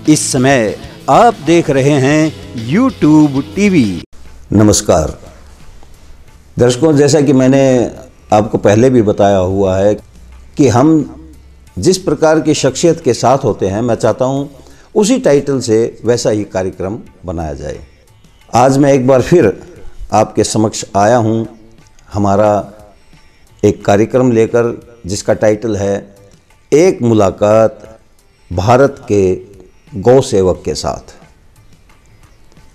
इस समय आप देख रहे हैं YouTube TV। नमस्कार दर्शकों, जैसा कि मैंने आपको पहले भी बताया हुआ है कि हम जिस प्रकार की शख्सियत के साथ होते हैं, मैं चाहता हूं उसी टाइटल से वैसा ही कार्यक्रम बनाया जाए। आज मैं एक बार फिर आपके समक्ष आया हूं हमारा एक कार्यक्रम लेकर, जिसका टाइटल है एक मुलाकात भारत के गौ सेवक के साथ।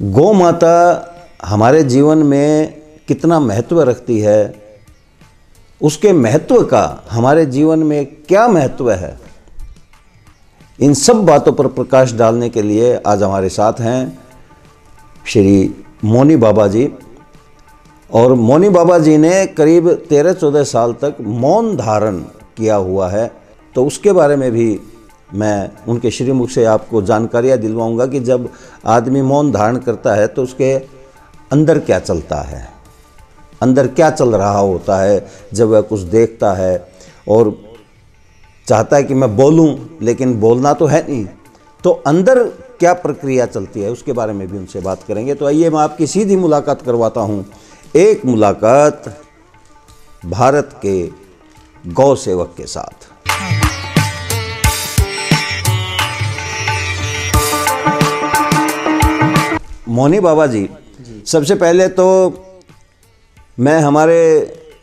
गौ माता हमारे जीवन में कितना महत्व रखती है, उसके महत्व का हमारे जीवन में क्या महत्व है, इन सब बातों पर प्रकाश डालने के लिए आज हमारे साथ हैं श्री मौनी बाबा जी। और मौनी बाबा जी ने करीब 13-14 साल तक मौन धारण किया हुआ है, तो उसके बारे में भी मैं उनके श्रीमुख से आपको जानकारियाँ दिलवाऊंगा कि जब आदमी मौन धारण करता है तो उसके अंदर क्या चलता है, अंदर क्या चल रहा होता है जब वह कुछ देखता है और चाहता है कि मैं बोलूं लेकिन बोलना तो है नहीं, तो अंदर क्या प्रक्रिया चलती है उसके बारे में भी उनसे बात करेंगे। तो आइए मैं आपकी सीधी मुलाकात करवाता हूं एक मुलाकात भारत के गौ सेवक के साथ। मौनी बाबा जी, सबसे पहले तो मैं हमारे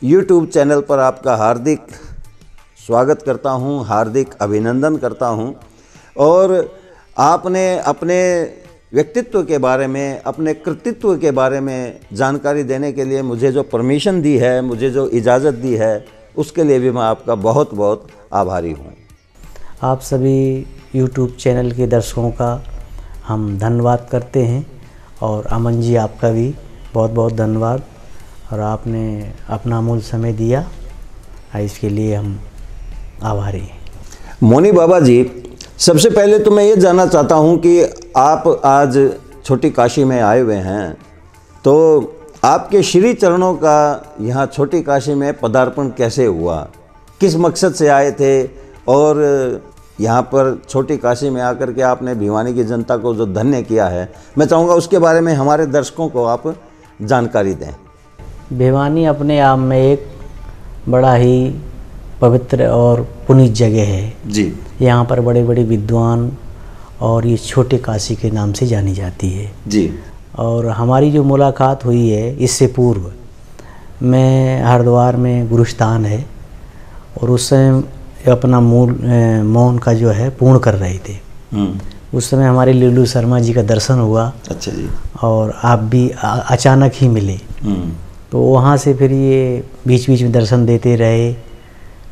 YouTube चैनल पर आपका हार्दिक स्वागत करता हूं, हार्दिक अभिनंदन करता हूं। और आपने अपने व्यक्तित्व के बारे में, अपने कृतित्व के बारे में जानकारी देने के लिए मुझे जो परमिशन दी है, मुझे जो इजाज़त दी है, उसके लिए भी मैं आपका बहुत बहुत आभारी हूं। आप सभी YouTube चैनल के दर्शकों का हम धन्यवाद करते हैं और अमन जी आपका भी बहुत बहुत धन्यवाद, और आपने अपना अमूल्य समय दिया, इसके लिए हम आभारी हैं। मौनी बाबा जी, सबसे पहले तो मैं ये जानना चाहता हूँ कि आप आज छोटी काशी में आए हुए हैं, तो आपके श्री चरणों का यहाँ छोटी काशी में पदार्पण कैसे हुआ, किस मकसद से आए थे, और यहाँ पर छोटी काशी में आकर के आपने भिवानी की जनता को जो धन्य किया है, मैं चाहूँगा उसके बारे में हमारे दर्शकों को आप जानकारी दें। भिवानी अपने आप में एक बड़ा ही पवित्र और पुनीत जगह है जी। यहाँ पर बड़े बड़े विद्वान और ये छोटे काशी के नाम से जानी जाती है जी। और हमारी जो मुलाकात हुई है, इससे पूर्व मैं हरिद्वार में गुरुस्थान है और उस समय अपना मूल मौन का जो है पूर्ण कर रहे थे। उस समय हमारे लीलू शर्मा जी का दर्शन हुआ। अच्छा जी। और आप भी अचानक ही मिले, तो वहाँ से फिर ये बीच बीच में दर्शन देते रहे।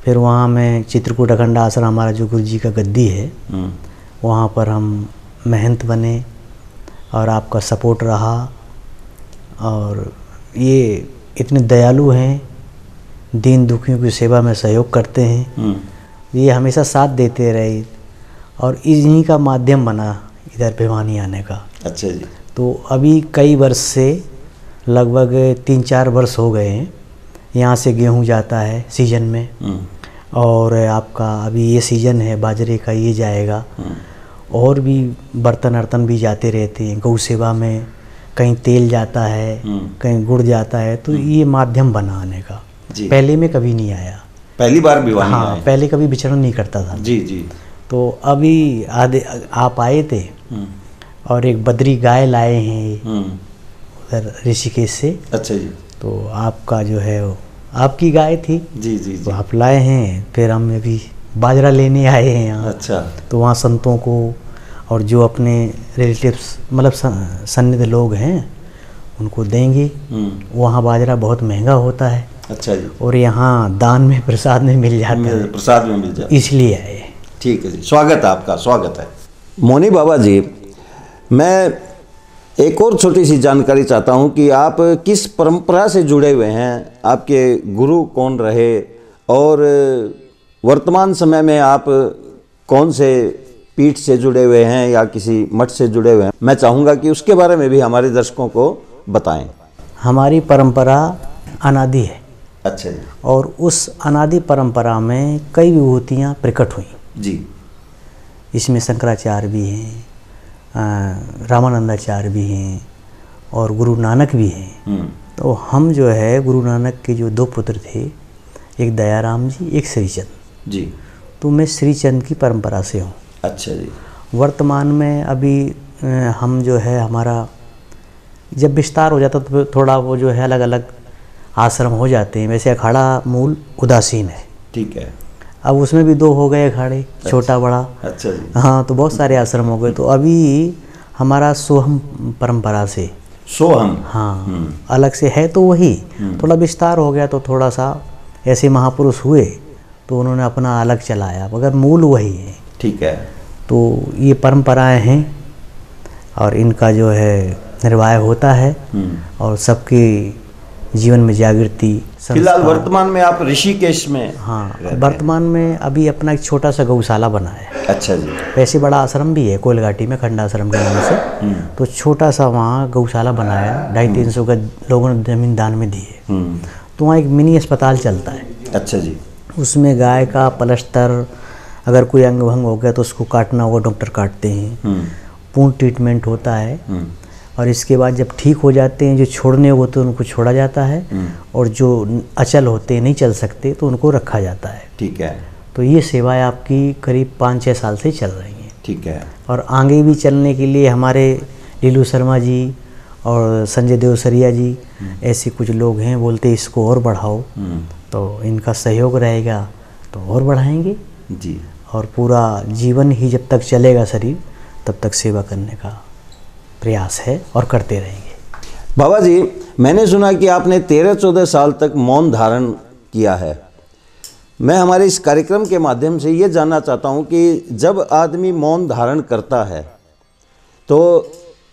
फिर वहाँ में चित्रकूट अखंड आश्रम, हमारा जो गुरु जी का गद्दी है, वहाँ पर हम महंत बने और आपका सपोर्ट रहा। और ये इतने दयालु हैं, दीन दुखियों की सेवा में सहयोग करते हैं, ये हमेशा साथ देते रहे और इन्हीं का माध्यम बना इधर भिवानी आने का। अच्छा जी। तो अभी कई वर्ष से, लगभग 3-4 वर्ष हो गए हैं, यहाँ से गेहूँ जाता है सीजन में, और आपका अभी ये सीजन है बाजरे का, ये जाएगा। और भी बर्तन अर्तन भी जाते रहते हैं गौ सेवा में, कहीं तेल जाता है, कहीं गुड़ जाता है, तो ये माध्यम बना आने का। पहले में कभी नहीं आया, पहली बार भिवानी आए। हाँ, पहले कभी विचरण नहीं करता था। जी जी। तो अभी आप आए थे और एक बद्री गाय लाए हैं उधर ऋषिकेश से। अच्छा जी। तो आपका जो है वो आपकी गाय थी। जी जी। तो आप लाए हैं, फिर हम अभी बाजरा लेने आए हैं यहाँ। अच्छा। तो वहाँ संतों को और जो अपने रिलेटिव्स, मतलब सन्निध लोग हैं, उनको देंगे। वहाँ बाजरा बहुत महंगा होता है। अच्छा जी। और यहाँ दान में, प्रसाद में मिल जाता है, प्रसाद में मिल जाता है, इसलिए आए। ठीक है जी, स्वागत है आपका, स्वागत है। मौनी बाबा जी, मैं एक और छोटी सी जानकारी चाहता हूँ कि आप किस परंपरा से जुड़े हुए हैं, आपके गुरु कौन रहे, और वर्तमान समय में आप कौन से पीठ से जुड़े हुए हैं या किसी मठ से जुड़े हुए हैं। मैं चाहूँगा कि उसके बारे में भी हमारे दर्शकों को बताएं। हमारी परंपरा अनादि है। अच्छा जी। और उस अनादि परंपरा में कई विभूतियाँ प्रकट हुई जी। इसमें शंकराचार्य भी हैं, रामानंदाचार्य भी हैं और गुरु नानक भी हैं। तो हम जो है गुरु नानक के जो 2 पुत्र थे, एक दयाराम जी, एक श्रीचंद जी। तो मैं श्रीचंद की परंपरा से हूँ। अच्छा जी। वर्तमान में अभी हम जो है हमारा जब विस्तार हो जाता तो थोड़ा वो जो है अलग अलग आश्रम हो जाते हैं। वैसे अखाड़ा मूल उदासीन है, ठीक है। अब उसमें भी 2 हो गए अखाड़े, छोटा बड़ा। अच्छा जी। हाँ, तो बहुत सारे आश्रम हो गए। तो अभी हमारा सोहम परंपरा से, सोहम, हाँ, अलग से है। तो वही थोड़ा विस्तार हो गया तो थोड़ा सा ऐसे महापुरुष हुए तो उन्होंने अपना अलग चलाया, मगर मूल वही है, ठीक है। तो ये परंपराएं हैं और इनका जो है निर्वाह होता है और सबके जीवन में जागृति। फिलहाल वर्तमान में आप ऋषिकेश में? हाँ, वर्तमान में अभी अपना एक छोटा सा गौशाला बना है। अच्छा जी। वैसे बड़ा आश्रम भी है कोलघाटी में, खंडाश्रम के नाम से। तो छोटा सा वहाँ गौशाला बनाया, 250-300 का लोगों ने जमीन दान में दी है। तो वहाँ एक मिनी अस्पताल चलता है। अच्छा जी। उसमें गाय का प्लास्टर, अगर कोई अंग भंग हो गया तो उसको काटना होगा, डॉक्टर काटते हैं। पूर्ण ट्रीटमेंट होता है और इसके बाद जब ठीक हो जाते हैं, जो छोड़ने होते हैं उनको छोड़ा जाता है और जो अचल होते हैं, नहीं चल सकते, तो उनको रखा जाता है, ठीक है। तो ये सेवाएं आपकी करीब 5-6 साल से चल रही हैं, ठीक है। और आगे भी चलने के लिए हमारे लीलू शर्मा जी और संजय देवसरिया जी ऐसे कुछ लोग हैं, बोलते इसको और बढ़ाओ। तो इनका सहयोग रहेगा तो और बढ़ाएंगे जी। और पूरा जीवन ही जब तक चलेगा शरीर, तब तक सेवा करने का प्रयास है और करते रहेंगे। बाबा जी, मैंने सुना कि आपने 13-14 साल तक मौन धारण किया है। मैं हमारे इस कार्यक्रम के माध्यम से ये जानना चाहता हूँ कि जब आदमी मौन धारण करता है तो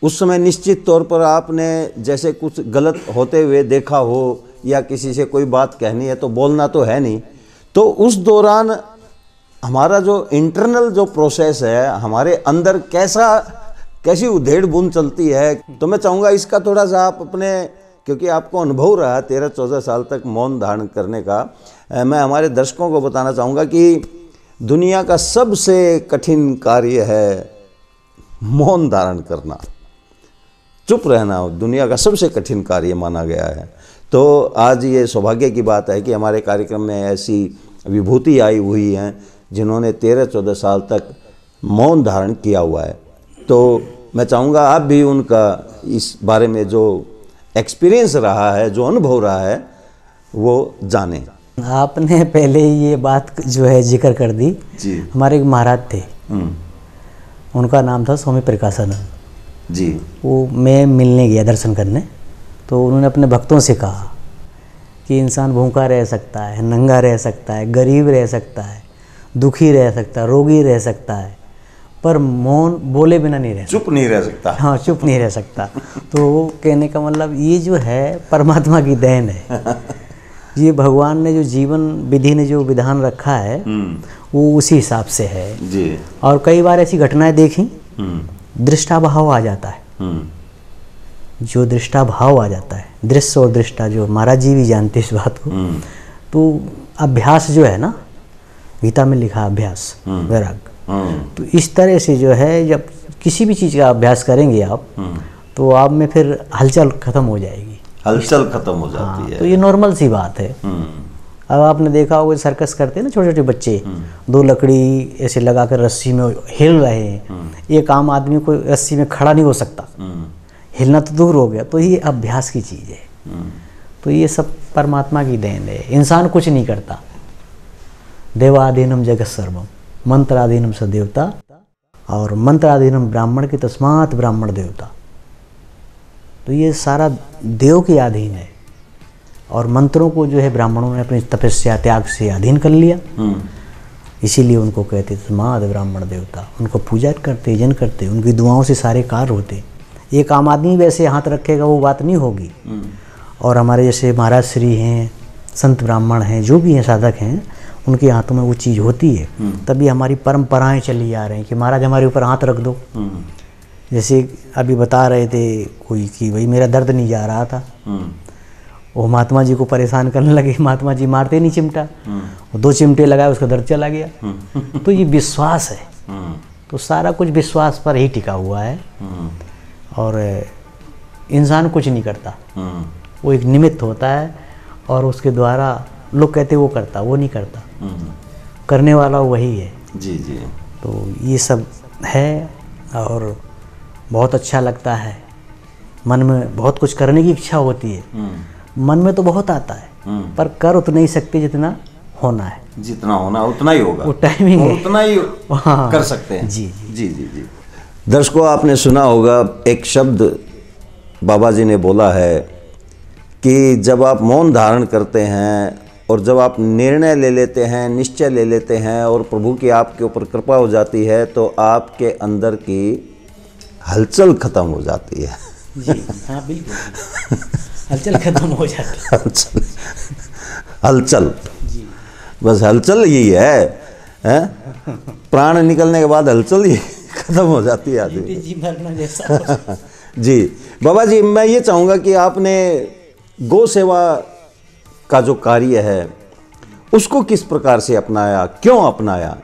उस समय निश्चित तौर पर आपने जैसे कुछ गलत होते हुए देखा हो या किसी से कोई बात कहनी है तो बोलना तो है नहीं, तो उस दौरान हमारा जो इंटरनल जो प्रोसेस है, हमारे अंदर कैसी उधेड़ बुन चलती है। तो मैं चाहूँगा इसका थोड़ा सा आप अपने, क्योंकि आपको अनुभव रहा है 13-14 साल तक मौन धारण करने का, मैं हमारे दर्शकों को बताना चाहूँगा कि दुनिया का सबसे कठिन कार्य है मौन धारण करना, चुप रहना दुनिया का सबसे कठिन कार्य माना गया है। तो आज ये सौभाग्य की बात है कि हमारे कार्यक्रम में ऐसी विभूति आई हुई हैं जिन्होंने 13-14 साल तक मौन धारण किया हुआ है। तो मैं चाहूँगा आप भी उनका इस बारे में जो एक्सपीरियंस रहा है, जो अनुभव रहा है, वो जाने। आपने पहले ये बात जो है जिक्र कर दी जी। हमारे एक महाराज थे, उनका नाम था स्वामी प्रकाशानंद जी। वो मैं मिलने गया दर्शन करने, तो उन्होंने अपने भक्तों से कहा कि इंसान भूखा रह सकता है, नंगा रह सकता है, गरीब रह सकता है, दुखी रह सकता है, रोगी रह सकता है, पर मौन बोले बिना नहीं रह सकता, चुप नहीं रह सकता। हाँ, चुप नहीं रह सकता। तो कहने का मतलब ये जो है परमात्मा की देन है। ये भगवान ने जो जीवन विधि ने जो विधान रखा है वो उसी हिसाब से है जी। और कई बार ऐसी घटनाएं देखी, दृष्टा भाव आ जाता है, जो दृष्टा भाव आ जाता है, दृश्य और दृष्टा, जो महाराज जी भी जानते इस बात को। तो अभ्यास जो है ना, गीता में लिखा अभ्यास वैराग, तो इस तरह से जो है जब किसी भी चीज़ का अभ्यास करेंगे आप, तो आप में फिर हलचल खत्म हो जाएगी, हलचल खत्म हो जाती है। तो ये नॉर्मल सी बात है। अब आपने देखा होगा सर्कस करते हैं ना छोटे छोटे बच्चे, 2 लकड़ी ऐसे लगाकर रस्सी में हिल रहे हैं, एक आम आदमी को रस्सी में खड़ा नहीं हो सकता, हिलना तो दूर हो गया। तो ये अभ्यास की चीज़ है। तो ये सब परमात्मा की देन है, इंसान कुछ नहीं करता। देवाधीनम जगत सर्वम, मंत्राधीनम सदेवता, और मंत्राधीनम ब्राह्मण की तस्मात् ब्राह्मण देवता। तो ये सारा देव के अधीन है, और मंत्रों को जो है ब्राह्मणों ने अपनी तपस्या त्याग से अधीन कर लिया, इसीलिए उनको कहते तस्मात् ब्राह्मण देवता। उनको पूजा करते, जन करते, उनकी दुआओं से सारे कार्य होते। एक आम आदमी वैसे हाथ रखेगा वो बात नहीं होगी। और हमारे जैसे महाराज श्री हैं, संत ब्राह्मण हैं, जो भी हैं साधक हैं, उनके हाथों में वो चीज़ होती है। तभी हमारी परंपराएं चली आ रही हैं कि महाराज हमारे ऊपर हाथ रख दो। जैसे अभी बता रहे थे कोई कि भाई मेरा दर्द नहीं जा रहा था, वो महात्मा जी को परेशान करने लगे, महात्मा जी मारते नहीं चिमटा, 2 चिमटे लगाए उसका दर्द चला गया। तो ये विश्वास है। तो सारा कुछ विश्वास पर ही टिका हुआ है। और इंसान कुछ नहीं करता, वो एक निमित्त होता है और उसके द्वारा लोग कहते वो करता, वो नहीं करता, करने वाला वही है। जी जी। तो ये सब है और बहुत अच्छा लगता है। मन में बहुत कुछ करने की इच्छा होती है, मन में तो बहुत आता है, पर कर उतना नहीं सकते जितना होना है। जितना होना उतना ही होगा, वो टाइमिंग है, उतना ही हाँ, कर सकते हैं। जी जी जी जी। दर्शकों, आपने सुना होगा एक शब्द बाबा जी ने बोला है कि जब आप मौन धारण करते हैं और जब आप निर्णय ले लेते हैं, निश्चय ले लेते हैं और प्रभु की आपके ऊपर कृपा हो जाती है तो आपके अंदर की हलचल खत्म हो जाती है। जी हाँ बिल्कुल, हलचल खत्म हो जाती है। हलचल, हलचल, जी बस हलचल यही है? प्राण निकलने के बाद हलचल ही खत्म हो जाती है आदमी। जी मरना जैसा। जी बाबा जी, मैं ये चाहूँगा कि आपने गौ सेवा का जो कार्य है उसको किस प्रकार से अपनाया, क्यों अपनाया?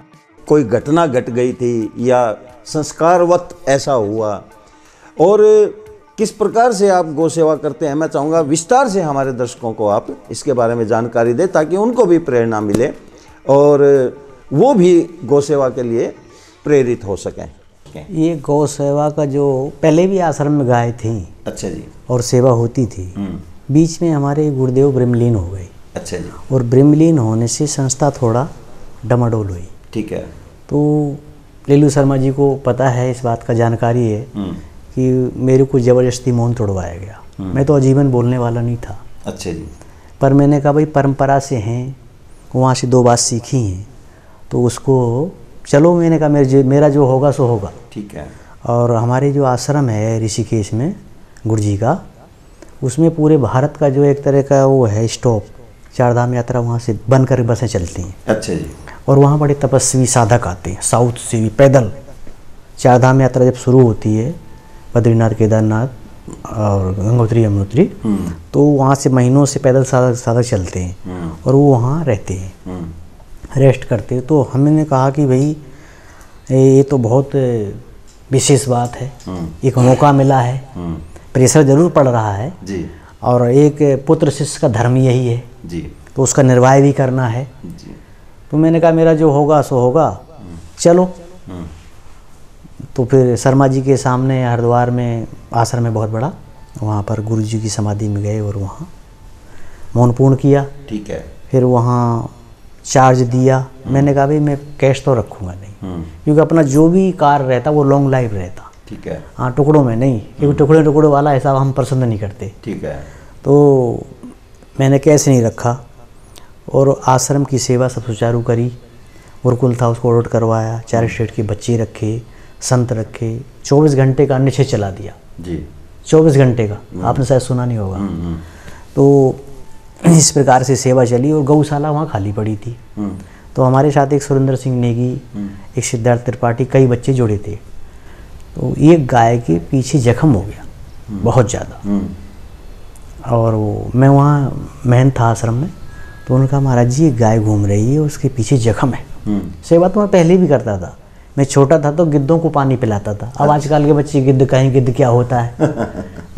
कोई घटना घट गई थी या संस्कारवत ऐसा हुआ, और किस प्रकार से आप गौ सेवा करते हैं? मैं चाहूँगा विस्तार से हमारे दर्शकों को आप इसके बारे में जानकारी दें ताकि उनको भी प्रेरणा मिले और वो भी गौ सेवा के लिए प्रेरित हो सकें। ये गौ सेवा का जो पहले भी आश्रम में गाय थी, अच्छा जी, और सेवा होती थी। बीच में हमारे गुरुदेव ब्रह्मलीन हो गए। अच्छा जी। और ब्रह्मलीन होने से संस्था थोड़ा डमाडोल हुई। ठीक है। तो लीलू शर्मा जी को पता है, इस बात का जानकारी है कि मेरे को ज़बरदस्ती मौन तोड़वाया गया। मैं तो आजीवन बोलने वाला नहीं था। अच्छा जी। पर मैंने कहा भाई परंपरा से हैं, वहाँ से 2 बात सीखी हैं तो उसको चलो, मैंने कहा मेरा जो होगा सो होगा। ठीक है। और हमारे जो आश्रम है ऋषिकेश में गुरु जी का, उसमें पूरे भारत का जो एक तरह का वो है स्टॉप, 4 धाम यात्रा वहाँ से बनकर बसें चलती हैं। अच्छा जी। और वहाँ बड़े तपस्वी साधक आते हैं साउथ से भी पैदल। 4 धाम यात्रा जब शुरू होती है, बद्रीनाथ, केदारनाथ और गंगोत्री, यमुनोत्री, तो वहाँ से महीनों से पैदल साधक चलते हैं और वो वहाँ रहते हैं, रेस्ट करते हैं। तो हमने कहा कि भाई ये तो बहुत विशेष बात है, एक मौका मिला है, प्रेशर जरूर पड़ रहा है जी, और एक पुत्र शिष्य का धर्म यही है जी, तो उसका निर्वाह भी करना है जी। तो मैंने कहा मेरा जो होगा सो होगा, चलो। तो फिर शर्मा जी के सामने हरिद्वार में आश्रम है बहुत बड़ा, वहाँ पर गुरु जी की समाधि में गए और वहाँ मौन पूर्ण किया। ठीक है। फिर वहाँ चार्ज दिया। मैंने कहा भाई मैं कैश तो रखूँगा नहीं, क्योंकि अपना जो भी कार्य रहता वो लॉन्ग लाइफ रहता। ठीक है। हाँ, टुकड़ों में नहीं, क्योंकि टुकड़े वाला हिसाब हम पसंद नहीं करते। ठीक है। तो मैंने कैश नहीं रखा और आश्रम की सेवा सब सुचारू करी। गुरुकुल था, उसको ऑडिट करवाया, 4 स्टेट के बच्चे रखे, संत रखे, 24 घंटे का अन्य चला दिया जी। 24 घंटे का, आपने शायद सुना नहीं होगा। तो इस प्रकार से सेवा चली और गौशाला वहाँ खाली पड़ी थी। तो हमारे साथ एक सुरेंद्र सिंह नेगी, एक सिद्धार्थ त्रिपाठी, कई बच्चे जुड़े थे। तो एक गाय के पीछे जख्म हो गया बहुत ज़्यादा, और वो मैं वहाँ महन था आश्रम में। तो उन्होंने कहा महाराज जी एक गाय घूम रही है, उसके पीछे जख्म है। सेवा तो मैं पहले भी करता था, मैं छोटा था तो गिद्धों को पानी पिलाता था। अब आजकल के बच्चे गिद्ध कहें गिद्ध क्या होता है,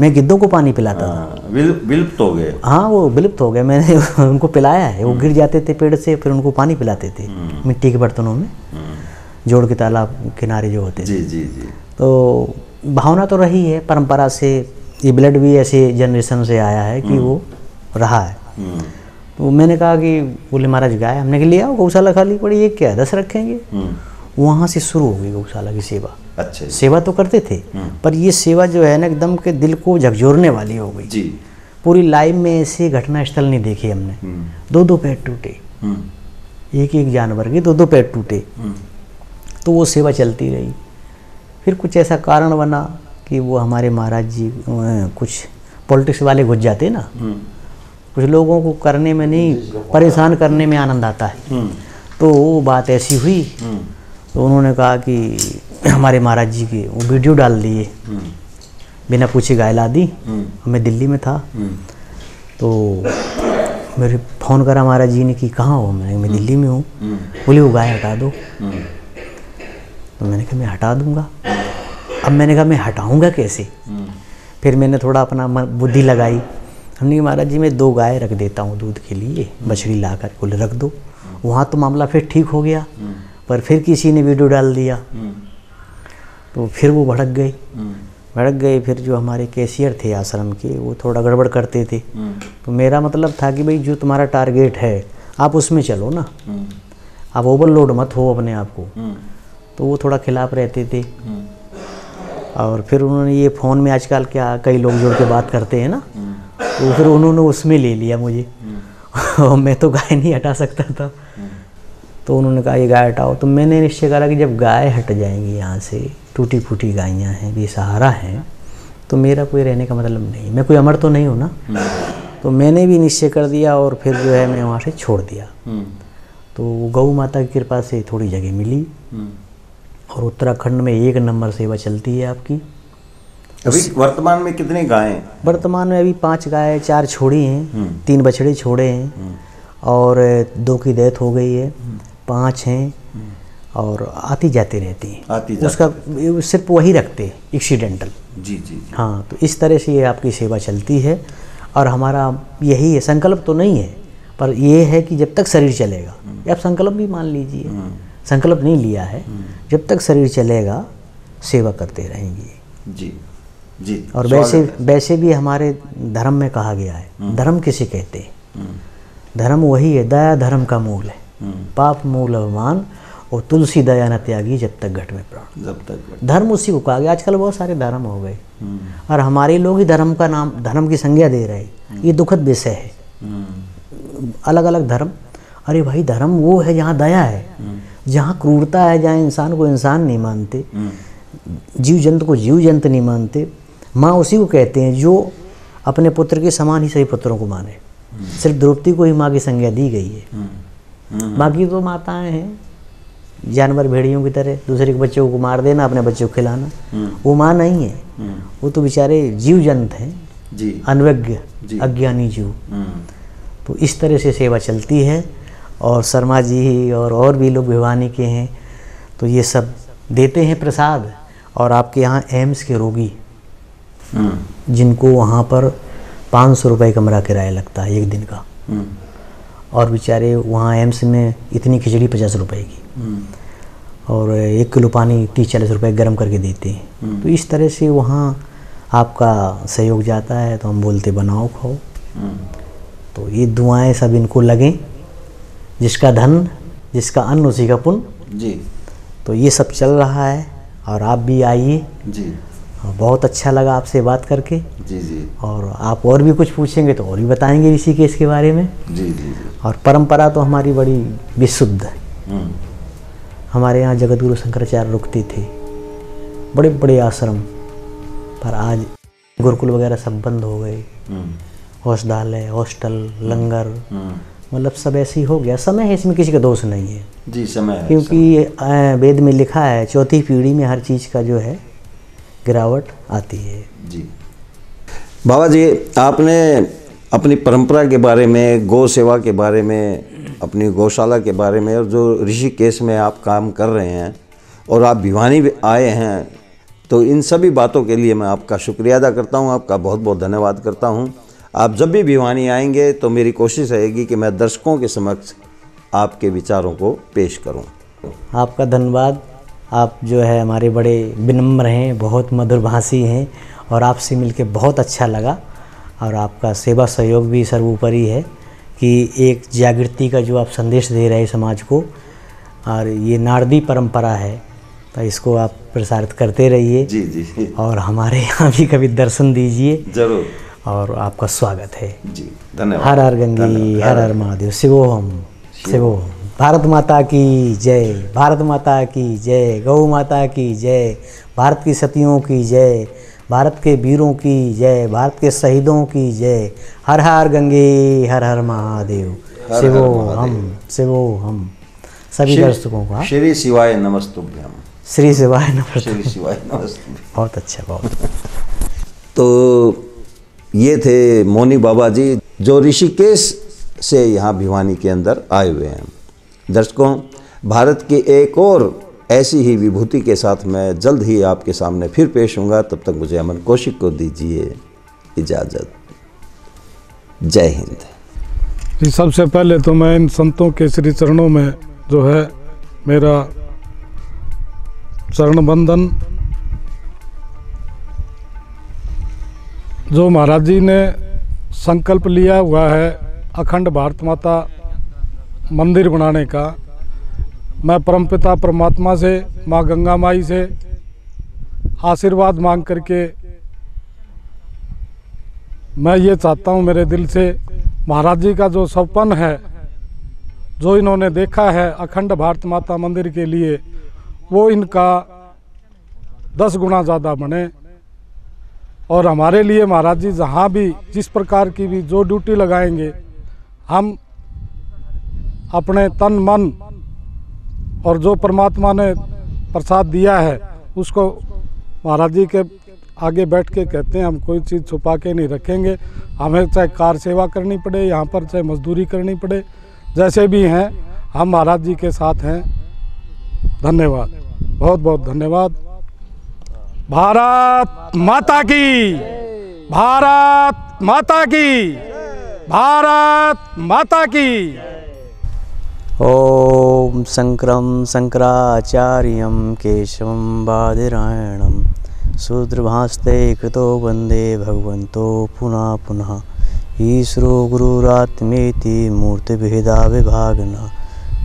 मैं गिद्धों को पानी पिलाता था। विलुप्त हो गए। हाँ, वो विलुप्त हो गए, मैंने उनको पिलाया है। वो गिर जाते थे पेड़ से, फिर उनको पानी पिलाते थे मिट्टी के बर्तनों में, जोड़ के तालाब किनारे जो होते थे। जी जी जी। तो भावना तो रही है परंपरा से, ये ब्लड भी ऐसे जनरेशन से आया है कि वो रहा है। तो मैंने कहा कि बोले महाराज गाय, हमने के लिए आओ, गौशाला खाली पड़ी, ये क्या 10 रखेंगे। वहाँ से शुरू हो गई गौशाला की सेवा। अच्छा। सेवा तो करते थे, पर ये सेवा जो है ना एकदम के दिल को झकझोरने वाली हो गई जी। पूरी लाइफ में ऐसी घटना स्थल नहीं देखी हमने। 2-2 पैर टूटे, एक जानवर के 2-2 पैर टूटे। तो वो सेवा चलती रही। फिर कुछ ऐसा कारण बना कि वो हमारे महाराज जी कुछ पॉलिटिक्स वाले घुस जाते ना, कुछ लोगों को करने में नहीं, परेशान करने में आनंद आता है। तो वो बात ऐसी हुई, तो उन्होंने कहा कि हमारे महाराज जी के वो वीडियो डाल दिए, बिना पूछे गाय ला दी। मैं दिल्ली में था, तो मेरे फ़ोन करा महाराज जी ने कि कहाँ हो। मैं दिल्ली में हूँ। बोले वो गाय हटा दो। तो मैंने कहा मैं हटा दूंगा। अब मैंने कहा मैं हटाऊंगा कैसे? फिर मैंने थोड़ा अपना बुद्धि लगाई। हमने कहा महाराज जी मैं 2 गाय रख देता हूँ दूध के लिए, बछड़ी ला कर बोले रख दो। वहाँ तो मामला फिर ठीक हो गया, पर फिर किसी ने वीडियो डाल दिया तो फिर वो भड़क गए। फिर जो हमारे कैशियर थे आश्रम के वो थोड़ा गड़बड़ करते थे। तो मेरा मतलब था कि भाई जो तुम्हारा टारगेट है आप उसमें चलो ना, आप ओवरलोड मत हो अपने आप को। तो वो थोड़ा खिलाफ रहते थे। और फिर उन्होंने ये फ़ोन में आजकल क्या कई लोग जुड़ के बात करते हैं ना, तो फिर उन्होंने उसमें ले लिया मुझे। और मैं तो गाय नहीं हटा सकता था। तो उन्होंने कहा ये गाय हटाओ। तो मैंने निश्चय करा कि जब गाय हट जाएंगी यहाँ से, टूटी फूटी गायें हैं, बेसहारा हैं, तो मेरा कोई रहने का मतलब नहीं, मैं कोई अमर तो नहीं हूँ ना। तो मैंने भी निश्चय कर दिया और फिर जो है मैं वहाँ से छोड़ दिया। तो गौ माता की कृपा से थोड़ी जगह मिली और उत्तराखंड में 1 नंबर सेवा चलती है आपकी। अभी वर्तमान में कितनी गायें? वर्तमान में अभी 5 गाय, 4 छोड़ी हैं, 3 बछड़े छोड़े हैं और 2 की डेथ हो गई है, 5 हैं और आती जाती रहती हैं। उसका सिर्फ वही रखते एक्सीडेंटल। जी। हाँ, तो इस तरह से ये आपकी सेवा चलती है। और हमारा यही है, संकल्प तो नहीं है पर ये है कि जब तक शरीर चलेगा, आप संकल्प भी मान लीजिए, संकल्प नहीं लिया है, जब तक शरीर चलेगा सेवा करते रहेंगे। जी। और वैसे भी हमारे धर्म में कहा गया है, धर्म किसे कहते हैं? धर्म वही है, दया धर्म का मूल है, पाप मूल अभिमान और तुलसी दया न त्यागी जब तक घट में प्राण। जब तक धर्म उसी को कहा गया। आजकल बहुत सारे धर्म हो गए और हमारे लोग ही धर्म का नाम, धर्म की संज्ञा दे रहे हैं। ये दुखद विषय है। अलग अलग धर्म, अरे भाई धर्म वो है जहाँ दया है, जहाँ क्रूरता है, जहाँ इंसान को इंसान नहीं मानते, जीव जंतु को जीव जंतु नहीं मानते। माँ उसी को कहते हैं जो अपने पुत्र के समान ही सभी पुत्रों को माने। सिर्फ द्रौपदी को ही माँ की संज्ञा दी गई है। बाकी तो माताएं हैं जानवर भेड़ियों की तरह, दूसरे के बच्चों को मार देना, अपने बच्चों को खिलाना। वो माँ नहीं है, वो तो बेचारे जीव जंत हैं, अनवज्ञ अज्ञानी जीव। तो इस तरह से सेवा चलती है। और शर्मा जी और भी लोग भिवानी के हैं, तो ये सब देते हैं प्रसाद। और आपके यहाँ एम्स के रोगी जिनको वहाँ पर 500 रुपये कमरा किराया लगता है 1 दिन का, और बेचारे वहाँ एम्स में इतनी खिचड़ी 50 रुपये की और 1 किलो पानी 30-40 रुपये गर्म करके देते हैं। तो इस तरह से वहाँ आपका सहयोग जाता है। तो हम बोलते बनाओ खाओ। तो ये दुआएं सब इनको लगें, जिसका धन जिसका अन्न उसी का पुण्य जी। तो ये सब चल रहा है। और आप भी आइए जी। बहुत अच्छा लगा आपसे बात करके। जी। और आप और भी कुछ पूछेंगे तो और भी बताएंगे इसी केस के बारे में। जी। और परंपरा तो हमारी बड़ी विशुद्ध है। हमारे यहाँ जगतगुरु शंकराचार्य रुकते थे, बड़े बड़े आश्रम, पर आज गुरुकुल वगैरह सब बंद हो गए। औषधालय, हॉस्टल, लंगर, मतलब सब ऐसे ही हो गया। समय है, इसमें किसी का दोष नहीं है जी। समय है, क्योंकि वेद में लिखा है 4थी पीढ़ी में हर चीज़ का जो है गिरावट आती है। जी। बाबा जी, आपने अपनी परंपरा के बारे में, गौ सेवा के बारे में, अपनी गौशाला के बारे में, और जो ऋषिकेश में आप काम कर रहे हैं और आप भिवानी भी आए हैं, तो इन सभी बातों के लिए मैं आपका शुक्रिया अदा करता हूं, आपका बहुत बहुत धन्यवाद करता हूं। आप जब भी भिवानी आएंगे तो मेरी कोशिश रहेगी कि मैं दर्शकों के समक्ष आपके विचारों को पेश करूं। आपका धन्यवाद। आप जो है हमारे बड़े विनम्र हैं, बहुत मधुरभाषी हैं और आपसे मिलके बहुत अच्छा लगा। और आपका सेवा सहयोग भी सर्वोपरि है कि एक जागृति का जो आप संदेश दे रहे हैं समाज को, और ये नारदी परंपरा है, तो इसको आप प्रसारित करते रहिए। जी जी। और हमारे यहाँ भी कभी दर्शन दीजिए। जरूर। और आपका स्वागत है जी। धन्यवाद। हर हर गंगे, हर हर महादेव, शिवोहम शिवोहम। भारत माता की जय, भारत माता की जय, गौ माता की जय, भारत की सतियों की जय, भारत के वीरों की जय, भारत के शहीदों की जय। हर हर गंगे, हर हर महादेव, शिवोहम शिवोहम। सभी दर्शकों का श्री शिवाय नमस्तुभ्यम। श्री शिवाय नमस्तुभ्यम। श्री शिवाय नमस्तुभ्यम। बहुत अच्छा, बहुत। तो ये थे मोनी बाबा जी, जो ऋषिकेश से यहाँ भिवानी के अंदर आए हुए हैं। दर्शकों, भारत की एक और ऐसी ही विभूति के साथ मैं जल्द ही आपके सामने फिर पेश होऊंगा। तब तक मुझे अमन कौशिक को दीजिए इजाज़त। जय हिंद। जी, सबसे पहले तो मैं इन संतों के श्री चरणों में जो है मेरा चरण बंदन। जो महाराज जी ने संकल्प लिया हुआ है अखंड भारत माता मंदिर बनाने का, मैं परमपिता परमात्मा से, माँ गंगा माई से आशीर्वाद मांग करके मैं ये चाहता हूँ मेरे दिल से, महाराज जी का जो सपन है, जो इन्होंने देखा है अखंड भारत माता मंदिर के लिए, वो इनका 10 गुना ज़्यादा बने। और हमारे लिए महाराज जी जहाँ भी जिस प्रकार की भी जो ड्यूटी लगाएंगे, हम अपने तन मन और जो परमात्मा ने प्रसाद दिया है उसको महाराज जी के आगे बैठ के कहते हैं, हम कोई चीज़ छुपा के नहीं रखेंगे। हमें चाहे कार सेवा करनी पड़े, यहाँ पर चाहे मजदूरी करनी पड़े, जैसे भी हैं हम महाराज जी के साथ हैं। धन्यवाद, बहुत बहुत धन्यवाद। भारत माता की, भारत माता की, भारत माता की। ओम शंकरं शंकराचार्यं केशवं बादरायणं शूद्रभास्ते कृतो वंदे भगवन्तो पुनः पुनः। ईश्वरो गुरुरात्मेति मूर्तिभेदा विभागिनः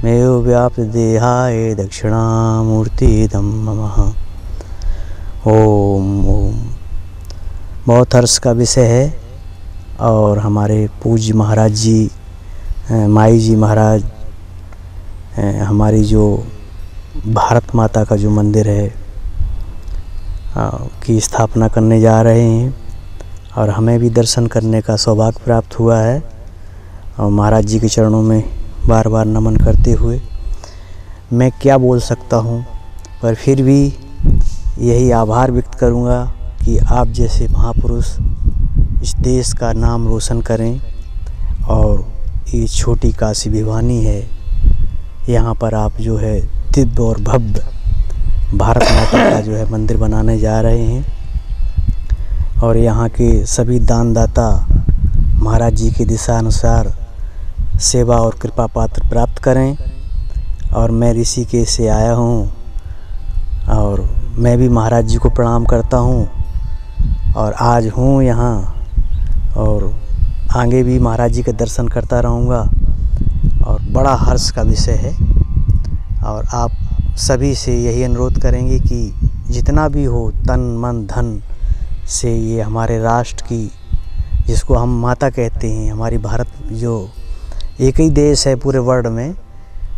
मेयो व्याप्त देहाय दक्षिणामूर्तिदं नमः। ओम ओम। बहुत हर्ष का विषय है और हमारे पूज्य महाराज जी, माई जी महाराज हमारी जो भारत माता का जो मंदिर है की स्थापना करने जा रहे हैं और हमें भी दर्शन करने का सौभाग्य प्राप्त हुआ है। और महाराज जी के चरणों में बार बार नमन करते हुए मैं क्या बोल सकता हूँ, पर फिर भी यही आभार व्यक्त करूँगा कि आप जैसे महापुरुष इस देश का नाम रोशन करें। और ये छोटी काशी भिवानी है, यहाँ पर आप जो है दिव्य और भव्य भारत माता का जो है मंदिर बनाने जा रहे हैं। और यहाँ के सभी दानदाता महाराज जी के दिशानुसार सेवा और कृपा पात्र प्राप्त करें। और मैं ऋषिकेश से आया हूँ और मैं भी महाराज जी को प्रणाम करता हूँ और आज हूँ यहाँ और आगे भी महाराज जी के दर्शन करता रहूँगा। और बड़ा हर्ष का विषय है और आप सभी से यही अनुरोध करेंगे कि जितना भी हो तन मन धन से ये हमारे राष्ट्र की, जिसको हम माता कहते हैं, हमारी भारत जो एक ही देश है पूरे वर्ल्ड में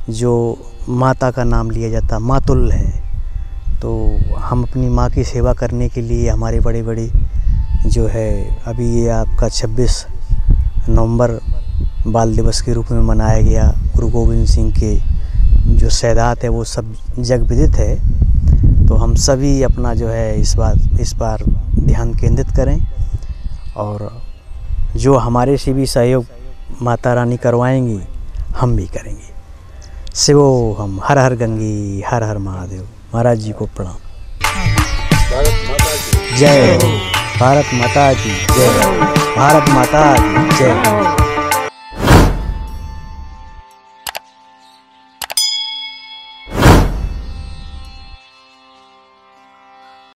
जो माता का नाम लिया जाता, मातुल्य है। तो हम अपनी माँ की सेवा करने के लिए हमारे बड़े बड़े जो है, अभी ये आपका 26 नवंबर बाल दिवस के रूप में मनाया गया। गुरु गोविंद सिंह के जो शहादत है वो सब जग विदित है। तो हम सभी अपना जो है इस बार ध्यान केंद्रित करें और जो हमारे से भी सहयोग माता रानी करवाएंगी हम भी करेंगे। शिवो हम हर हर गंगे, हर हर महादेव। महाराज जी को प्रणाम। जय हो भारत माता की जय, भारत माता की जय।